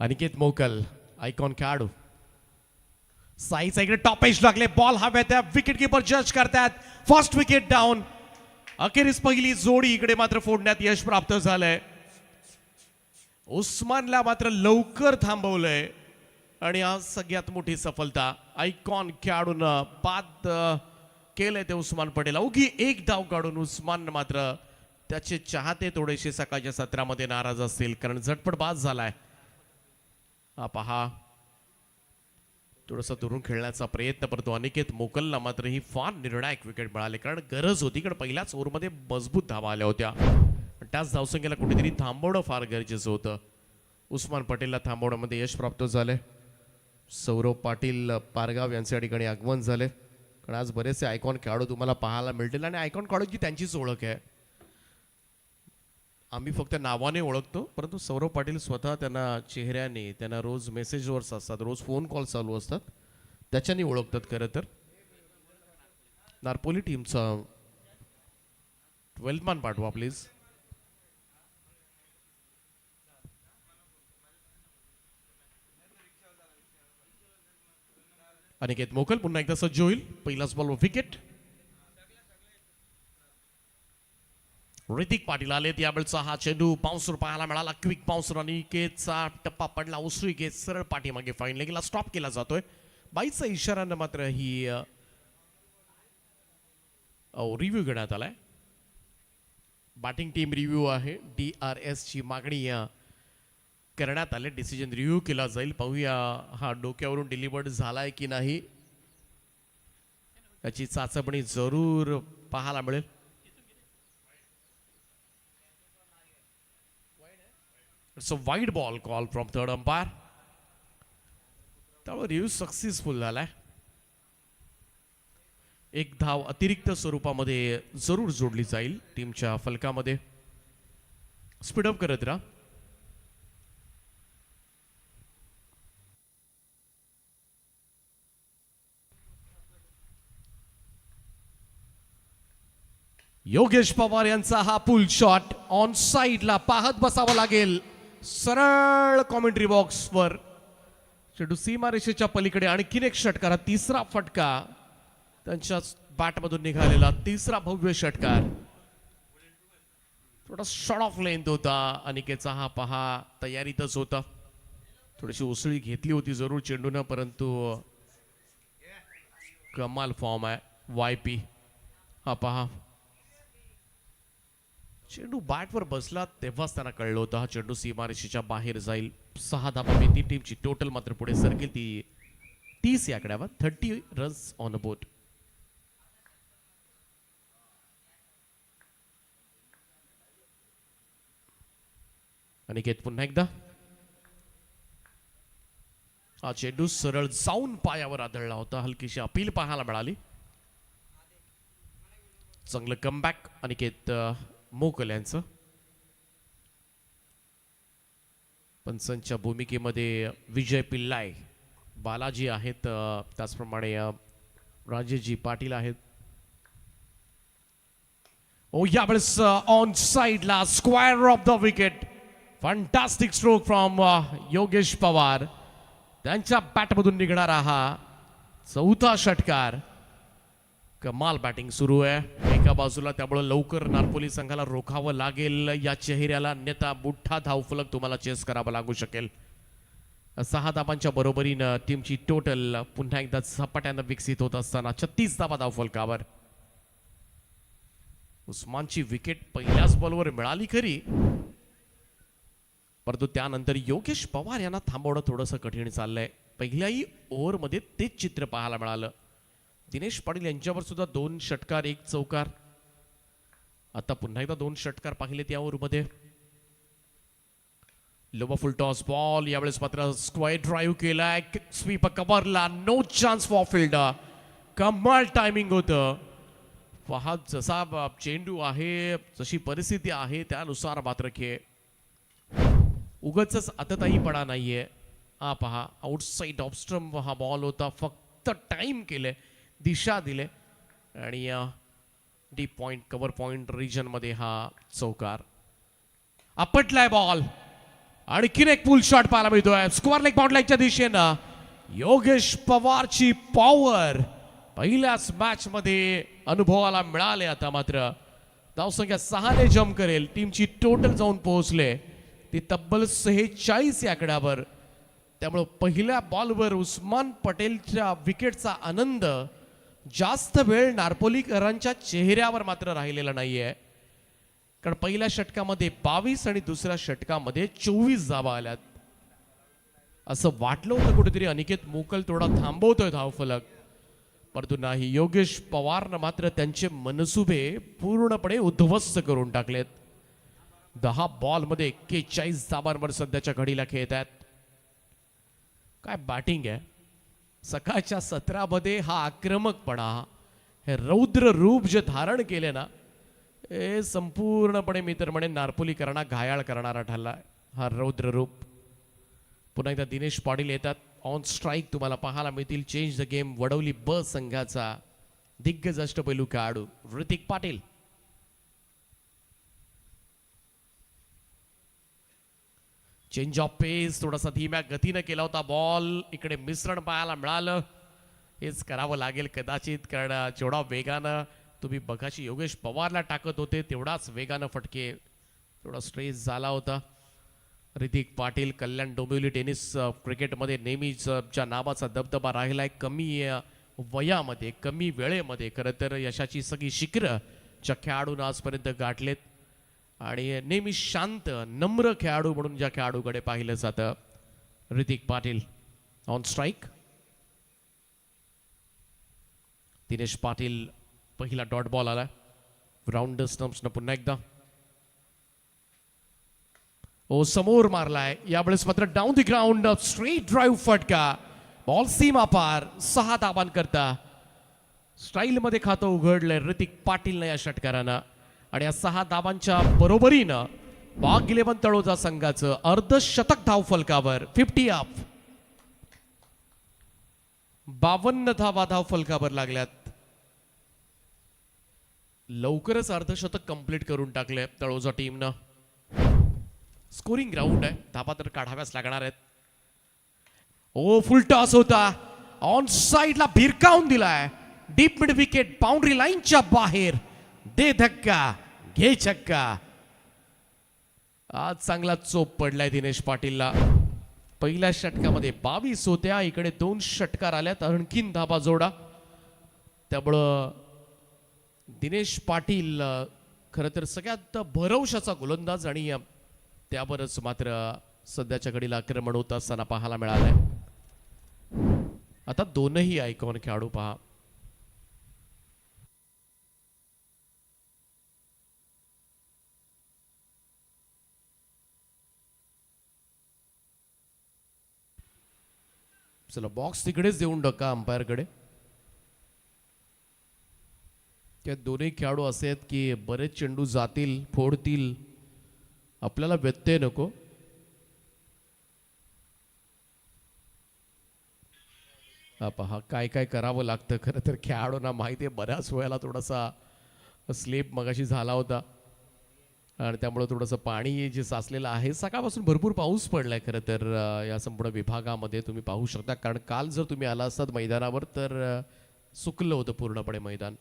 अनिकेत मोकल आयकॉन खेळाडू साईचा इकडे टॉप एज लागले बॉल हवेत विकेट कीपर जज करतात फर्स्ट विकेट डाऊन अखेरीस पहिली जोडी इकडे मात्र फोडण्यात यश प्राप्त झालंय उस्मानला मात्र लवकर थांबवलंय आणि आज सगळ्यात मोठी सफलता आयकॉन खेळाडून बाद केलंय ते उस्मान पटेल अवघी एक धाव काढून उस्मान मात्र त्याचे चाहते थोडेसे सकाळच्या सत्रामध्ये नाराज असतील कारण झटपट बाद झालाय हा पहा थोडासा दुरून खेळण्याचा प्रयत्न करतो अनिकेत मोकलला मात्र ही फार निर्णायक विकेट मिळाली कारण गरज होती कारण पहिल्याच ओव्हरमध्ये मजबूत धावा आल्या होत्या त्याच धावसंख्येला कुठेतरी थांबवणं फार गरजेचं होतं उस्मान पटेलला थांबवण्यामध्ये यश प्राप्त झाले सौरव पाटील पारगाव यांचे या ठिकाणी आगमन झाले कारण आज बरेचसे आयकॉन खेळाडू तुम्हाला पाहायला मिळतील आणि आयकॉन खेळाडूची त्यांचीच ओळख आहे आम्ही फक्त नावाने ओळखतो परंतु सौरव पाटील स्वतः त्यांना चेहऱ्याने त्यांना रोज मेसेजवर्स असतात रोज फोन कॉल चालू असतात त्याच्याने ओळखतात खरं तर नारपोली टीमचा 12 मान पाठवा प्लीज अनिकेत मोकल पुन्हा एकदा सज्ज होईल पहिलाच बॉल विकेट ऋतिक पाटील आले यावेळचा हा चेंडू बाउन्सर पाहायला मिळाला क्विक बाउन्सर अनिकेतचा टप्पा पडला उसळी घेत सरळ पाठीमागे फाईन लेगला स्टॉप केला जातोय बाईचा इशारानं मात्र ही रिव्ह्यू घेण्यात आलाय बॅटिंग टीम रिव्ह्यू आहे DRS ची मागणी करण्यात आले डिसिजन रिव्ह्यू केला जाईल पाहूया हा डोक्यावरून डिलिव्हर्ड झालाय की नाही याची चाचपणी जरूर पाहायला मिळेल It's a wide ball call from third umpire. त्यामुळे रिव्ह्यू सक्सेसफुल झालाय एक धाव अतिरिक्त स्वरूपामध्ये जरूर जोडली जाईल टीमच्या फलकामध्ये स्पीडअप करत राहा योगेश पवार यांचा हा पुल शॉट ऑन साइडला पाहत बसावं लागेल सरळ कॉमेंट्री बॉक्सवर चेंडू सीमारेषेच्या पलीकडे आणखीन एक षटकार तिसरा फटका त्यांच्या बॅटमधून निघालेला तिसरा भव्य षटकार थोडा शॉर्ट ऑफ लेंथ होता अनिकेतचा हा पहा तयारीतच होता थोडीशी उसळी घेतली होती जरूर चेंडूनं परंतु कमाल फॉर्म आहे YP हा पहा चेंडू बॅटवर बसला तेव्हाच त्यांना कळलं होतं हा चेंडू सीमारेषेच्या बाहेर जाईल 6 धावा ती टीमची टोटल मात्र पुढे सरकेल ती 30 या आकड्यावर 30 रन्स ऑन अ बोट अनिकेत पुन्हा एकदा हा चेंडू सरळ जाऊन पायावर आदळला होता हलकीशी अपील पाहायला मिळाली चांगलं कमबॅक अनिकेत मोकल यांचं पंचांच्या भूमिकेमध्ये विजय पिल्लाय बालाजी आहेत त्याचप्रमाणे राजेशजी पाटील आहेत ओ यावेळेस ऑन साइडला square of the wicket fantastic stroke from Yogesh Pawar त्यांच्या बॅटमधून निघणारा हा चौथा षटकार कमाल बॅटिंग सुरू आहे एका बाजूला त्यामुळे लवकर नारपोली संघाला रोखावं लागेल या चेहऱ्याला अन्यथा मोठा धावफलक तुम्हाला चेस करावा लागू शकेल 6 धावांच्या बरोबरीनं टीमची टोटल पुन्हा एकदा झपाट्यानं विकसित होत असताना 36 धावा धावफलकावर उस्मानची विकेट पहिल्याच बॉलवर मिळाली खरी परंतु त्यानंतर योगेश पवार यांना थांबवणं थोडंसं कठीण चाललंय पहिल्याही ओव्हरमध्ये तेच चित्र पाहायला मिळालं दिनेश पाटील यांच्यावर सुद्धा 2 षटकार 1 चौकार आता पुन्हा एकदा 2 षटकार पाहिले त्या ओव्हरमध्ये लोबा फुल टॉस बॉल यावेळेस मात्र स्क्वायर ड्राईव्ह केलाय स्वीप कव्हरला नो चान्स फॉर फिल्डर कमाल टायमिंग होतं पहा जसा चेंडू आहे जशी परिस्थिती आहे त्यानुसार मात्र खेळ उगाचच आतताईपणा नाहीये हा पहा आउटसाइड ऑफ स्टंप हा बॉल होता फक्त टाइम केले दिशा दिले आणि deep point cover point region मध्ये हा चौकार आपटलाय बॉल आणखीन एक पुल शॉट पाहायला मिळतोय स्क्वेअर लेग बाउंड्रीच्या दिशेनं. योगेश पवारची पॉवर पहिल्याच मॅच मध्ये अनुभवाला मिळाले. आता मात्र धावसंख्या 6ने जम्प करेल. टीमची टोटल जाऊन पोहोचले ती तब्बल 46 या आकड्यावर. त्यामुळे पहिल्या बॉलवर उस्मान पटेलच्या विकेटचा आनंद जास्त वेळ नार्पोलीकरांच्या चेहऱ्यावर मात्र राहिलेला नाहीये. कारण पहिल्या षटकामध्ये 22 आणि दुसऱ्या षटकामध्ये 24 धावा आल्यात. असं वाटलं होतं कुठेतरी अनिकेत मोकल थोडा थांबवतोय धावफलक, परंतु नाही. योगेश पवारनं मात्र त्यांचे मनसुबे पूर्णपणे उद्ध्वस्त करून टाकलेत. 10 बॉलमध्ये 41 धावांवर सध्याच्या घडीला खेळत आहेत. काय बॅटिंग आहे. सकाळच्या सत्रामध्ये हा आक्रमकपणा, हे रौद्र रूप जे धारण केले ना, हे संपूर्णपणे मी तर म्हणेन नार्पोलीकरांना घायाळ करणारा ठरला हा रौद्र रूप. पुन्हा एकदा दिनेश पाटील येतात ऑन स्ट्राईक. तुम्हाला पाहायला मिळतील चेंज द गेम वडवली ब संघाचा दिग्गज अष्टपैलू खेळाडू ऋतिक पाटील. चेंज ऑफ पेस थोडासा धीम्या गतीने केला होता बॉल. इकडे मिश्रण पाहायला मिळालं. हेच करावं लागेल कदाचित, कारण जेवढा वेगानं तुम्ही बघाशी योगेश पवारला टाकत होते तेवढाच वेगानं फटके, थोडा स्ट्रेस झाला होता. ऋतिक पाटील कल्याण डोंबिवली टेनिस क्रिकेटमध्ये नेहमीच ज्या नावाचा दबदबा राहिला आहे. कमी वयामध्ये कमी वेळेमध्ये खरं तर यशाची सगळी शिखरं ज्या खेळाडूंना आजपर्यंत गाठलेत आणि नेहमी शांत नम्र खेळाडू म्हणून ज्या खेळाडूकडे पाहिलं जातं ऋतिक पाटील. On strike Dinesh Patil. पहिला डॉट बॉल आला राऊंड स्टंप्सनं. पुन्हा एकदा ओ समोर मारलाय. यावेळेस मात्र down the ground straight drive फटका. बॉल सीमा पार. 6 धावांकरता स्टाईल मध्ये खातं उघडलंय ऋतिक पाटीलनं या षटकारानं. आणि या 6 धावांच्या बरोबरीनं बाग 11 तळोजा संघाचं अर्धशतक धाव फलकावर 50 अप. 52 धावा धाव फलकावर लागल्यात. लवकरच अर्धशतक कंप्लीट करून टाकले तळोजा टीमनं. स्कोरिंग ग्राउंड आहे, धाबा तर काढाव्याच लागणार आहेत. ओ फुल टॉस होता, ऑन साइडला भिरकावून दिलाय. डीप मिड विकेट बाउंड्री लाईनच्या बाहेर. दे धक्का घे छक्का. आज चांगला चोप पडलाय दिनेश पाटीलला. पहिल्या षटकामध्ये 22 होत्या, इकडे 2 षटकार आल्यात, आणखीन धाबा जोडा. त्यामुळं दिनेश पाटील खरं तर सगळ्यात भरवशाचा गोलंदाज आणि त्यावरच मात्र सध्याच्या घडीला आक्रमण होत असताना पाहायला मिळालंय. आता दोनही आयकॉन खेळाडू पहा. चला बॉक्स तिकडेच देऊन टाका अंपायरकडे. त्या दोन्ही खेळाडू असे आहेत की बरेच चेंडू जातील, फोडतील, आपल्याला व्यत्यय नको. पहा काय काय करावं लागतं. खरं तर खेळाडूंना माहिती आहे, बऱ्याच वेळेला थोडासा स्लिप मगाशी झाला होता आणि त्यामुळे थोडंसं पाणी जे साचलेलं आहे. सकाळपासून भरपूर पाऊस पडलाय खरं तर या संपूर्ण विभागामध्ये तुम्ही पाहू शकता. कारण काल जर तुम्ही आला असतात मैदानावर तर सुकलं होतं पूर्णपणे मैदान.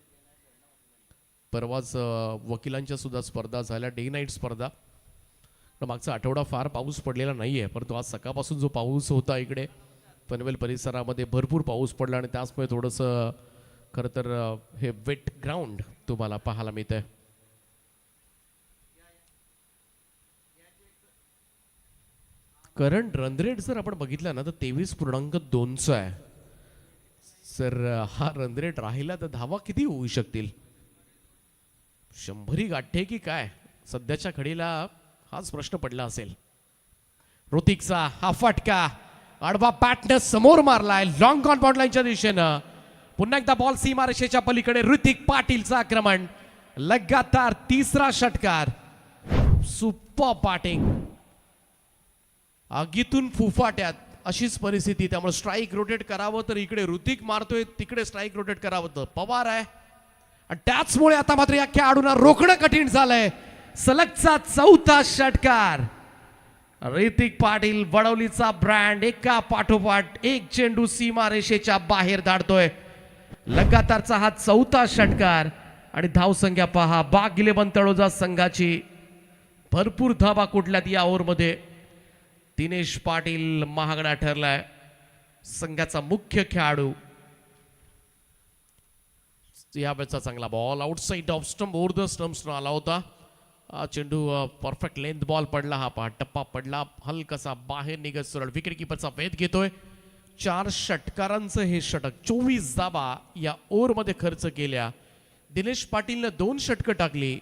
परवाच वकिलांच्या सुद्धा स्पर्धा झाल्या, डे नाईट स्पर्धा. मागचा आठवडा फार पाऊस पडलेला नाहीये, परंतु आज सकाळपासून जो पाऊस होता इकडे पनवेल परिसरामध्ये भरपूर पाऊस पडला आणि त्याचमुळे थोडंसं खरं तर हे वेट ग्राउंड तुम्हाला पाहायला मिळतंय. करंट रन रेट जर आपण बघितला ना तर 23.2 आहे. सर हा रन रेट राहिला तर धावा किती होऊ शकतील? 100 गाठे की काय? सध्याच्या घडीला हाच प्रश्न पडला असेल. ऋतिकचा हा फटका आडवा बॅटने समोर मारलाय लॉंग ऑन बाउंड लाईनच्या दिशेनं. पुन्हा एकदा बॉल सीमारेषेच्या पलीकडे ऋतिक पाटीलचं आक्रमण. लगातार 3रा षटकार. Super batting. आगीतून फुफाट्यात अशीच परिस्थिती. त्यामुळे स्ट्राईक रोटेट करावं तर इकडे ऋतिक मारतोय, तिकडे स्ट्राईक रोटेट करावं तर पवार आहे. आणि त्याचमुळे आता मात्र या खेळाडूंना रोखणं कठीण झालंय. सलगचा 4था षटकार. ऋतिक पाटील वडवलीचा ब्रँड एका पाठोपाठ एक चेंडू सीमारेषेच्या बाहेर धाडतोय. लगातारचा हा चौथा षटकार आणि धावसंख्या पहा. बाग 11 तळोजा संघाची भरपूर धावा कुठल्यात या ओव्हरमध्ये. दिनेश पाटील महागडा ठरलाय संघाचा मुख्य खेळाडू. यावेळेचा चांगला ball outside off stump over the stumps आला होता. चेंडू परफेक्ट लेंथ बॉल पडला. हा पहा टप्पा पडला हलकासा बाहेर निघत सरळ विकेट किपरचा वेध घेतोय. 4 षटकारांचं हे षटक 24 धावा या ओव्हरमध्ये खर्च केल्या. दिनेश पाटीलनं 2 षटकं टाकली.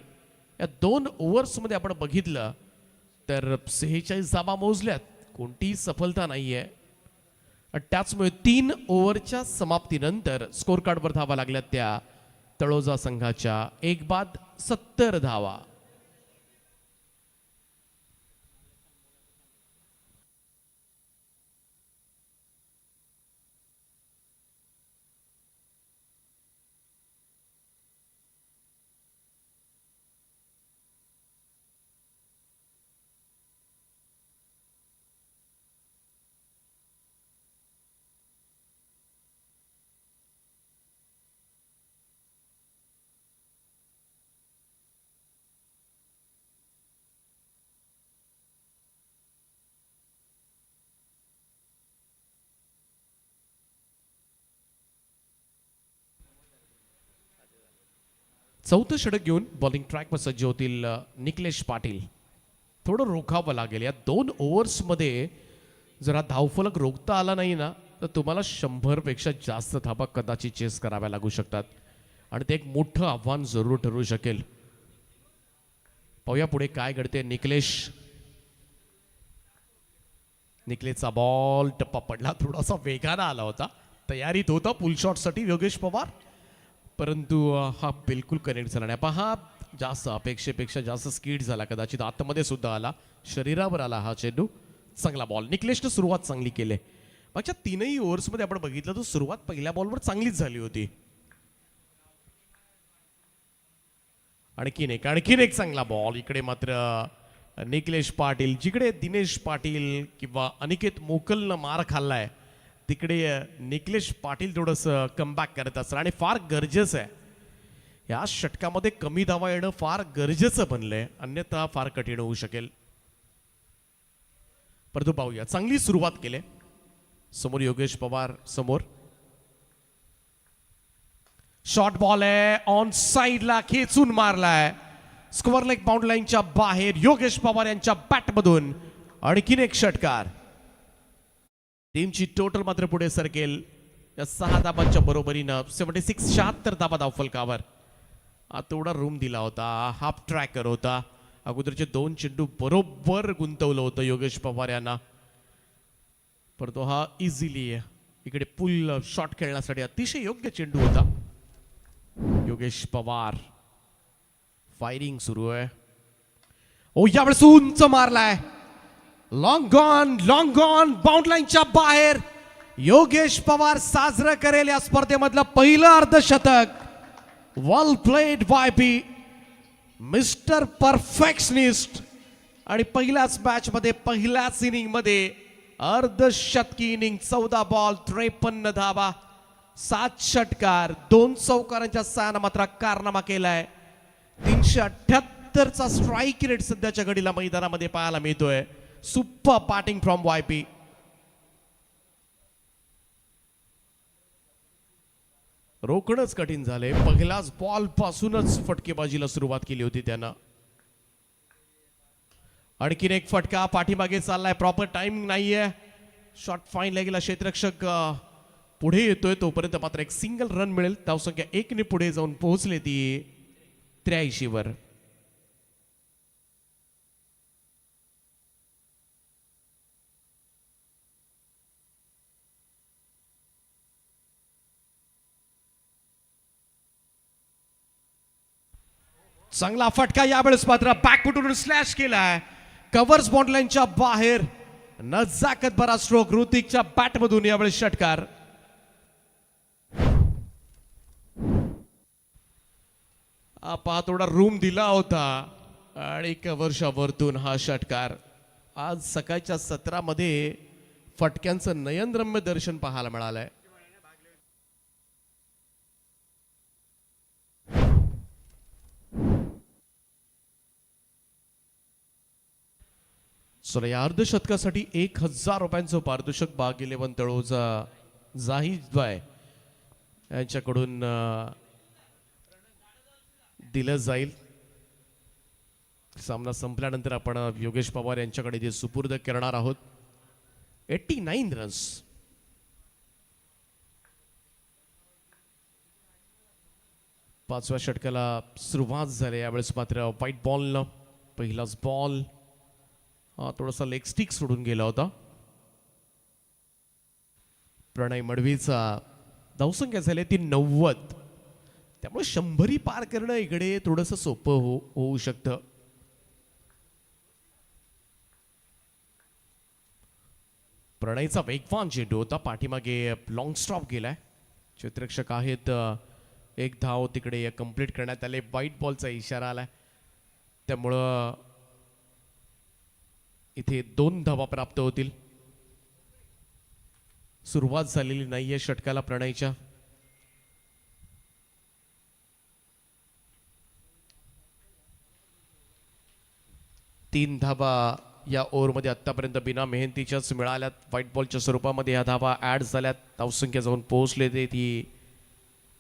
या 2 ओव्हर्समध्ये आपण बघितलं तर 46 धावा मोजल्यात. कोणतीही सफलता नाहीये. त्याचमुळे 3 ओव्हरच्या समाप्तीनंतर स्कोर कार्डवर धावा लागल्यात त्या तळोजा संघाच्या 1 बाद 70 धावा. चौथं षटक घेऊन बॉलिंग ट्रॅकवर सज्ज होतील निकलेश पाटील. थोडं रोखावं लागेल. या 2 ओव्हर्समध्ये जर हा धावफलक रोखता आला नाही ना तर तुम्हाला 100 पेक्षा जास्त धाबा कदाचित चेस कराव्या लागू शकतात आणि ते एक मोठं आव्हान जरूर ठरू शकेल. पाहूया पुढे काय घडते. निकलेशचा बॉल टप्पा पडला. थोडासा वेगानं आला होता. तयारीत होता पुल शॉटसाठी योगेश पवार परंतु हा बिलकुल कनेक्ट झाला नाही. पहा जास्त अपेक्षेपेक्षा जास्त स्पीड झाला. कदाचित आतमध्ये सुद्धा आला. शरीरावर आला हा चेंडू. चांगला बॉल. निकलेशनं सुरुवात चांगली केली. मागच्या 3ही ओव्हर्समध्ये आपण बघितलं तर सुरुवात पहिल्या बॉलवर चांगलीच झाली होती. आणखीन एक चांगला बॉल. इकडे मात्र निकलेश पाटील जिकडे दिनेश पाटील किंवा अनिकेत मोकलनं मार खाल्लाय तिकडे निकलेश पाटील थोडंसं कमबॅक करत असतं आणि फार गरजेचं आहे. या षटकामध्ये कमी धावा येणं फार गरजेचं बनलंय. अन्यथा फार कठीण होऊ शकेल. परंतु पाहूया चांगली सुरुवात केली. समोर योगेश पवार समोर. शॉर्ट बॉल आहे. ऑन साइडला खेचून मारलाय. स्क्वेअर लेग बाउंड लाईनच्या बाहेर योगेश पवार यांच्या बॅटमधून आणखीन एक षटकार. टीमची टोटल मात्र पुढे सरकेल या 6 धाबांच्या बरोबरीनं. 76 धाबा धावफलकावर. थोडा रूम दिला होता. हाफ ट्रॅकर होता. अगोदरचे 2 चेंडू बरोबर गुंतवलं होतं योगेश पवार यांना. परंतु हा इझिली इकडे पुल शॉट खेळण्यासाठी अतिशय योग्य चेंडू होता. योगेश पवार फायरिंग सुरू आहे. यावेळेस उंच मारलाय. लॉंग गॉन बाउंड लाईनच्या बाहेर. योगेश पवार साजरं करेल या स्पर्धेमधलं पहिलं अर्धशतक. वेल प्लेड वायपी मिस्टर परफेक्शनिस्ट. आणि पहिल्याच मॅच मध्ये पहिल्याच इनिंग मध्ये अर्धशतकी इनिंग. 14 बॉल 53 धावा 7 षटकार 2 चौकारांच्या साहाय्याने मात्र कारनामा केलाय. 378चा स्ट्राईक रेट सध्याच्या घडीला मैदानामध्ये पाहायला मिळतोय. Super batting from YP. रोखणंच कठीण झाले. पहिल्याच बॉल पासूनच फटकेबाजीला सुरुवात केली होती त्यानं. आणखीन एक फटका पाठीमागे चाललाय. प्रॉपर टाइमिंग नाहीये. शॉट फाईन लागेला. क्षेत्ररक्षक पुढे येतोय तोपर्यंत मात्र एक सिंगल रन मिळेल. धावसंख्या 1 ने पुढे जाऊन पोहोचले ती 83 वर. चांगला फटका यावेळेस मात्र बॅकफुटून स्लॅश केलाय. कव्हर्स बॉन्ड लाईनच्या बाहेर. नजाकत भरा स्ट्रोक. ऋतिकच्या बॅटमधून यावेळेस षटकार. थोडा रूम दिला होता आणि कव्हरच्या वरतून हा षटकार. आज सकाळच्या सत्रामध्ये फटक्यांचं नयनरम्य दर्शन पाहायला मिळालंय. चला या अर्धशतकासाठी 1000 रुपयांचं पारितोषिक बाग 11 तळोजा जाहीदभाई यांच्याकडून दिलं जाईल. सामना संपल्यानंतर आपण योगेश पवार यांच्याकडे जे सुपूर्द करणार आहोत. 89 रन्स. पाचव्या षटकाला सुरुवात झाली. यावेळेस मात्र व्हाईट बॉलनं पहिलाच बॉल थोडासा लेग स्टिक सोडून गेला होता. प्रणय मडवीचा धावसंख्या झाली ती 90. त्यामुळे 100 पार करणं इकडे थोडंसं सोपं होऊ शकतं. प्रणयचा वेगवान चेंडू होता. पाठीमागे लॉंग स्टॉप गेलाय. क्षेत्ररक्षक आहेत. एक धाव तिकडे कंप्लीट करण्यात आले. व्हाईट बॉलचा इशारा आलाय. त्यामुळं इथे 2 धावा प्राप्त होतील. सुरुवात झालेली नाहीये षटकाला प्रणयच्या. तीन धावा या ओव्हरमध्ये आतापर्यंत बिना मेहनतीच्याच मिळाल्यात. व्हाईट बॉलच्या स्वरूपामध्ये या धावा ऍड झाल्यात. धावसंख्या जाऊन पोहोचले ते ती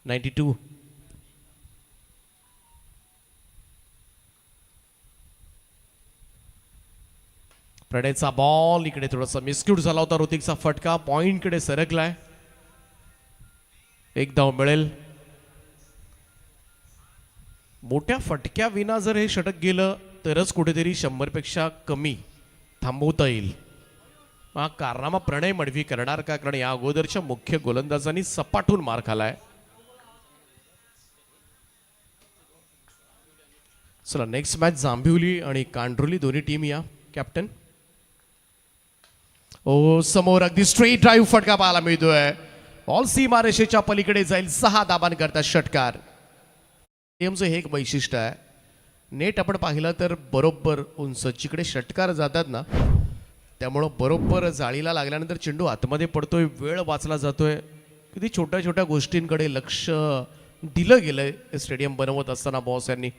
92. प्रणयचा बॉल इकडे थोडासा मिसक्यूट झाला होता. ऋतिकचा फटका पॉइंट कडे सरकलाय. एक धाव मिळेल. मोठ्या फटक्या विना जर हे षटक गेलं तरच कुठेतरी 100 पेक्षा कमी थांबवता येईल. हा कारनामा प्रणय मडवी करणार का? कारण या अगोदरच्या मुख्य गोलंदाजांनी सपाटून मार खालाय. चला नेक्स्ट मॅच जांभिवली आणि कांड्रोली दोन्ही टीम या. कॅप्टन समोर अगदी स्ट्रेट ड्राईव्ह फटका पाहायला मिळतोय. बॉल सीमारेषेच्या पलीकडे जाईल. 6 धाबांकरता षटकार. गेमचं हे एक वैशिष्ट्य आहे. नेट आपण पाहिलं तर बरोबर उंच जिकडे षटकार जातात ना त्यामुळं बरोबर जाळीला लागल्यानंतर चेंडू आतमध्ये पडतोय. वेळ वाचला जातोय. किती छोट्या छोट्या गोष्टींकडे लक्ष दिलं गेलंय स्टेडियम बनवत असताना बॉस यांनी.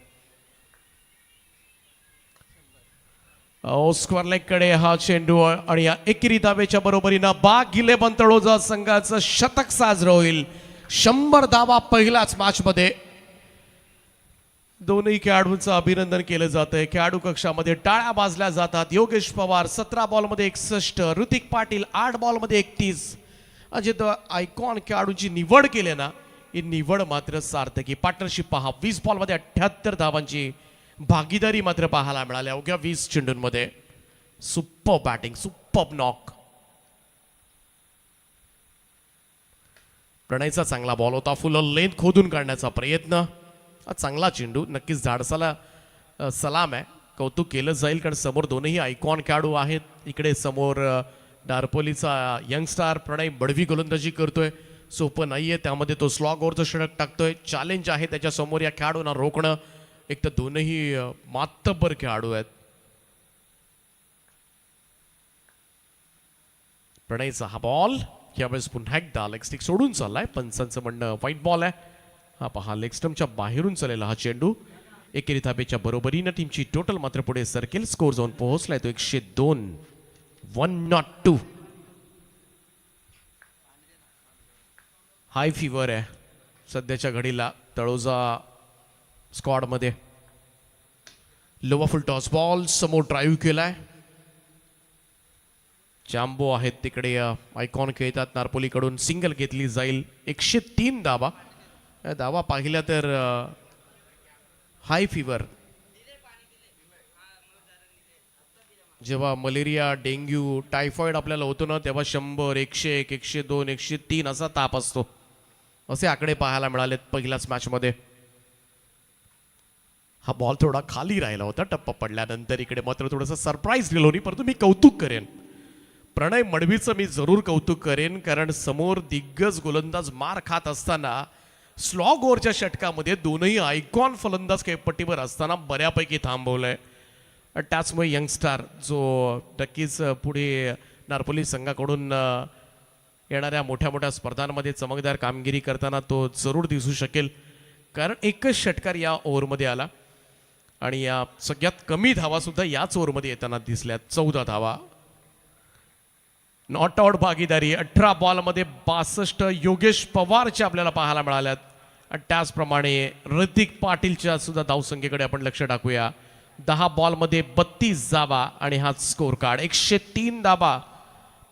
स्क्वेअर लेग कडे हा चेंडू आणि या एकेरी धावेच्या बरोबरीनं बाग 11 तळोजा संघाचं शतक साजरं होईल. 100 धावा पहिल्याच मॅच मध्ये. दोन्ही खेळाडूंचं अभिनंदन केलं जातंय. खेळाडू कक्षामध्ये टाळ्या वाजल्या जातात. योगेश पवार 17 बॉलमध्ये 61, ऋतिक पाटील 8 बॉलमध्ये 31. अजय आयकॉन खेळाडूंची निवड केली ना ही निवड मात्र सार्थकी. पार्टनरशिप पहा. 20 बॉलमध्ये 78 धावांची भागीदारी मात्र पाहायला मिळाली अवघ्या 20 चेंडूंमध्ये. Super batting, super knock. प्रणयचा चांगला बॉल होता. फुल लेंथ खोदून काढण्याचा प्रयत्न. चांगला चेंडू. नक्कीच धाडसाला सलाम आहे. कौतुक केलं जाईल कारण समोर दोनही आयकॉन खेळाडू आहेत. इकडे समोर डारपोलीचा यंगस्टार प्रणय मडवी गोलंदाजी करतोय. सोपं नाहीये. त्यामध्ये तो स्लॉग ओव्हरचं षटक टाकतोय. चॅलेंज आहे त्याच्या समोर या खेळाडूंना रोखणं. एक तर दोनही मातब्बर खेळाडू आहेत. प्रणयचा हा बॉल यावेळेस पुन्हा एकदा लेग स्टिक सोडून चाललाय. पंचांचं म्हणणं व्हाईट बॉल आहे. हा पहा लेग स्टंपच्या बाहेरून चाललेला हा चेंडू. एकेरी धाबेच्या बरोबरीनं टीमची टोटल मात्र पुढे सरकेल. स्कोर जाऊन पोहोचलाय तो 102. 102. हाय फीवर आहे सध्याच्या घडीला तळोजा स्क्वॉड मध्ये. लोवा फुल टॉस बॉल समोर ड्राईव्ह केलाय. जांबो आहेत तिकडे. आयकॉन खेळतात. नारपोलीकडून सिंगल घेतली जाईल. 103 धावा. धावा पाहिल्या तर हाय फीवर. जेव्हा मलेरिया, डेंग्यू, टायफॉइड आपल्याला होतो ना तेव्हा 100, 101, 102, 103 असा ताप असतो. असे आकडे पाहायला मिळालेत पहिल्याच मॅच मध्ये. हा बॉल थोडा खाली राहिला होता टप्पा पडल्यानंतर. इकडे मात्र थोडंसं सरप्राईज दिलं होती. परंतु मी कौतुक करेन प्रणय मडवीचं. मी जरूर कौतुक करेन कारण समोर दिग्गज गोलंदाज मार खात असताना स्लॉग ओव्हरच्या षटकामध्ये दोनही आयकॉन फलंदाज खेळपट्टीवर असताना बऱ्यापैकी थांबवलंय. त्याचमुळे यंगस्टार जो नक्कीच पुढे नारपोली संघाकडून येणाऱ्या मोठ्या मोठ्या स्पर्धांमध्ये चमकदार कामगिरी करताना तो जरूर दिसू शकेल, कारण एकच षटकार या ओव्हरमध्ये आला आणि या सगळ्यात कमी धावा सुद्धा याच ओव्हरमध्ये येताना दिसल्यात. 14 धावा. नॉट आउट भागीदारी 18 बॉलमध्ये 62 योगेश पवारच्या आपल्याला पाहायला मिळाल्यात. आणि त्याचप्रमाणे ऋतिक पाटीलच्या सुद्धा धावसंख्येकडे आपण लक्ष टाकूया. 10 बॉलमध्ये 32 धावा आणि हा स्कोर कार्ड. 103 धावा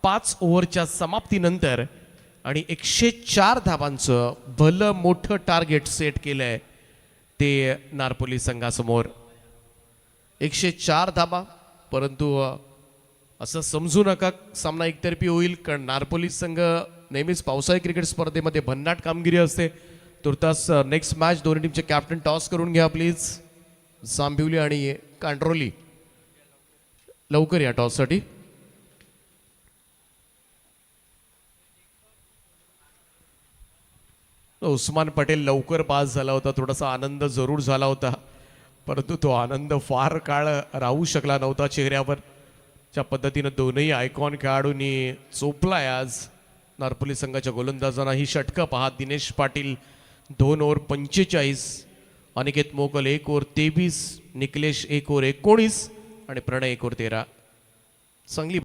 5 ओव्हरच्या समाप्तीनंतर आणि 104 धावांचं भलं मोठं टार्गेट सेट केलंय ते नारपोली संघासमोर. 104 धावा, परंतु असं समजू नका सामना एकतर्फी होईल, कारण नारपोली संघ नेहमीच पावसाळी क्रिकेट स्पर्धेमध्ये भन्नाट कामगिरी असते. तुर्तास नेक्स्ट मॅच दोन्ही टीमचे कॅप्टन टॉस करून घ्या प्लीज. सांभिवली आणि कांड्रोली लवकर या टॉससाठी. उस्मान पटेल लवकर पास झाला होता, थोडासा आनंद जरूर झाला होता, परंतु तो आनंद फार काळ राहू शकला नव्हता चेहऱ्यावर. ज्या पद्धतीनं दोनही आयकॉन खेळाडूंनी चोपलाय आज नारपोली संघाच्या गोलंदाजांना. ही षटकं पहा. दिनेश पाटील 2 ओव्हर 45, अनिकेत मोकल 1 ओव्हर 23, निकलेश 1 ओव्हर 19 आणि प्रणय 1 ओव्हर 13. चांगली